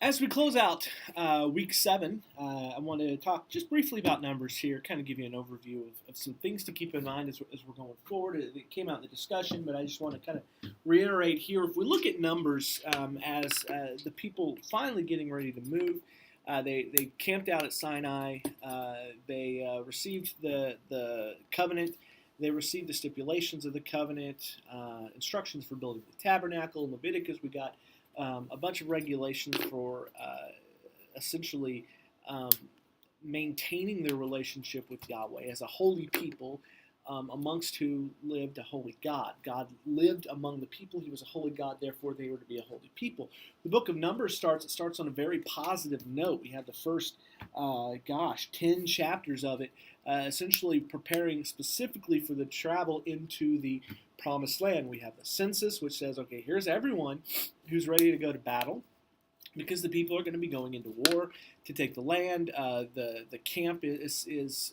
As we close out week 7, I want to talk just briefly about numbers here, kind of give you an overview of some things to keep in mind as we're going forward. It came out in the discussion, but I just want to kind of reiterate here. If we look at numbers as the people finally getting ready to move, they camped out at Sinai. They received the covenant. They received the stipulations of the covenant, instructions for building the tabernacle. In Leviticus, we got a bunch of regulations for essentially um, maintaining their relationship with Yahweh as a holy people amongst who lived a holy God. God lived among the people. He was a holy God, therefore they were to be a holy people. The book of Numbers starts on a very positive note. We have the first, 10 chapters of it, essentially preparing specifically for the travel into the promised land. We have the census, which says, okay, here's everyone who's ready to go to battle, because the people are going to be going into war to take the land. The camp is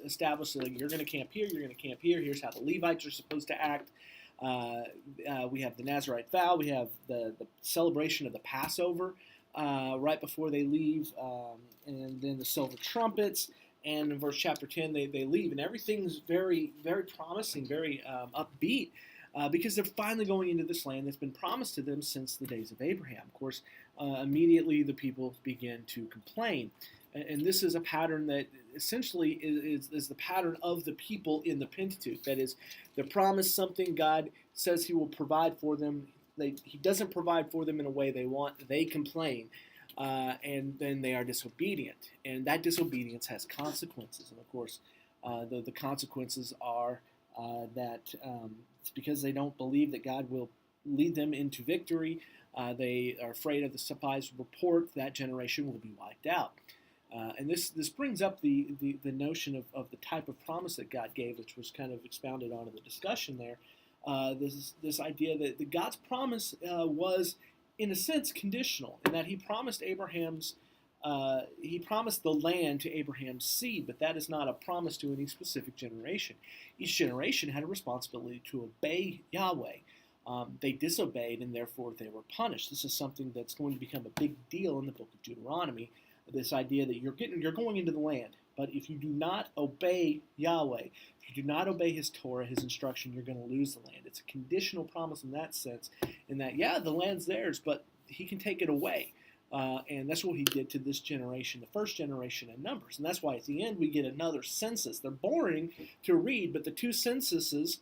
established. So like, you're going to camp here, you're going to camp here. Here's how the Levites are supposed to act. We have the Nazarite vow. We have the celebration of the Passover right before they leave, and then the silver trumpets. And in verse chapter 10, they leave, and everything's very, very promising, very upbeat. Because they're finally going into this land that's been promised to them since the days of Abraham. Of course, immediately the people begin to complain. And this is a pattern that essentially is the pattern of the people in the Pentateuch. That is, they're promised something, God says he will provide for them. He doesn't provide for them in a way they want. They complain. And then they are disobedient. And that disobedience has consequences. And of course, the consequences are that it's because they don't believe that God will lead them into victory. They are afraid of the surprise report. That generation will be wiped out. And this brings up the notion of the type of promise that God gave, which was kind of expounded on in the discussion there. This idea that God's promise was, in a sense, conditional, in that he promised the land to Abraham's seed, but that is not a promise to any specific generation. Each generation had a responsibility to obey Yahweh. They disobeyed, and therefore they were punished. This is something that's going to become a big deal in the book of Deuteronomy. This idea that you're going into the land, but if you do not obey Yahweh, if you do not obey his Torah, his instruction, you're going to lose the land. It's a conditional promise in that sense, in that, yeah, the land's theirs, but he can take it away. And that's what he did to this generation, the first generation in Numbers. And that's why at the end we get another census. They're boring to read, but the two censuses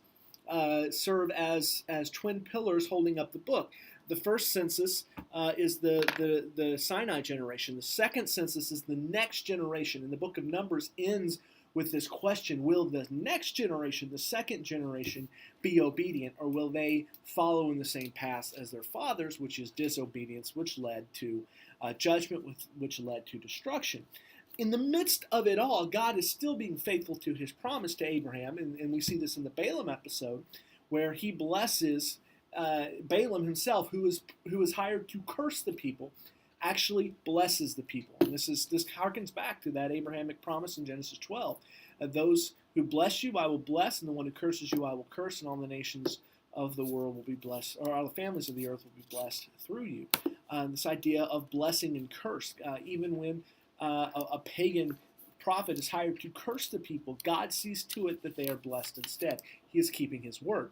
serve as twin pillars holding up the book. The first census is the Sinai generation. The second census is the next generation. And the book of Numbers ends with this question: will the next generation, the second generation, be obedient, or will they follow in the same path as their fathers, which is disobedience, which led to judgment, which led to destruction? In the midst of it all, God is still being faithful to his promise to Abraham, and we see this in the Balaam episode, where he blesses Balaam himself, who was hired to curse the people, actually blesses the people. And this harkens back to that Abrahamic promise in Genesis 12. Those who bless you I will bless, and the one who curses you I will curse, and all the nations of the world will be blessed, or all the families of the earth will be blessed through you. This idea of blessing and curse, even when a pagan prophet is hired to curse the people, God sees to it that they are blessed instead. He is keeping his word.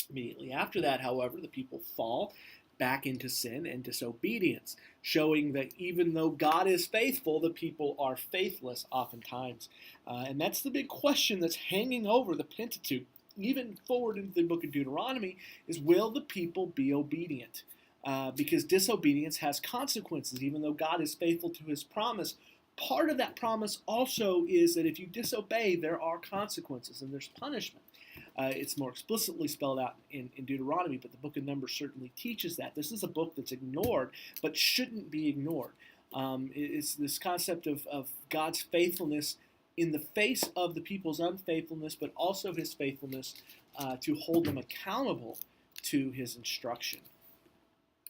Immediately after that, however, the people fall back into sin and disobedience, showing that even though God is faithful, the people are faithless oftentimes. And that's the big question that's hanging over the Pentateuch, even forward into the book of Deuteronomy, is will the people be obedient? Because disobedience has consequences. Even though God is faithful to his promise, part of that promise also is that if you disobey, there are consequences and there's punishment. It's more explicitly spelled out in Deuteronomy, but the book of Numbers certainly teaches that. This is a book that's ignored, but shouldn't be ignored. It's this concept of God's faithfulness in the face of the people's unfaithfulness, but also his faithfulness to hold them accountable to his instruction.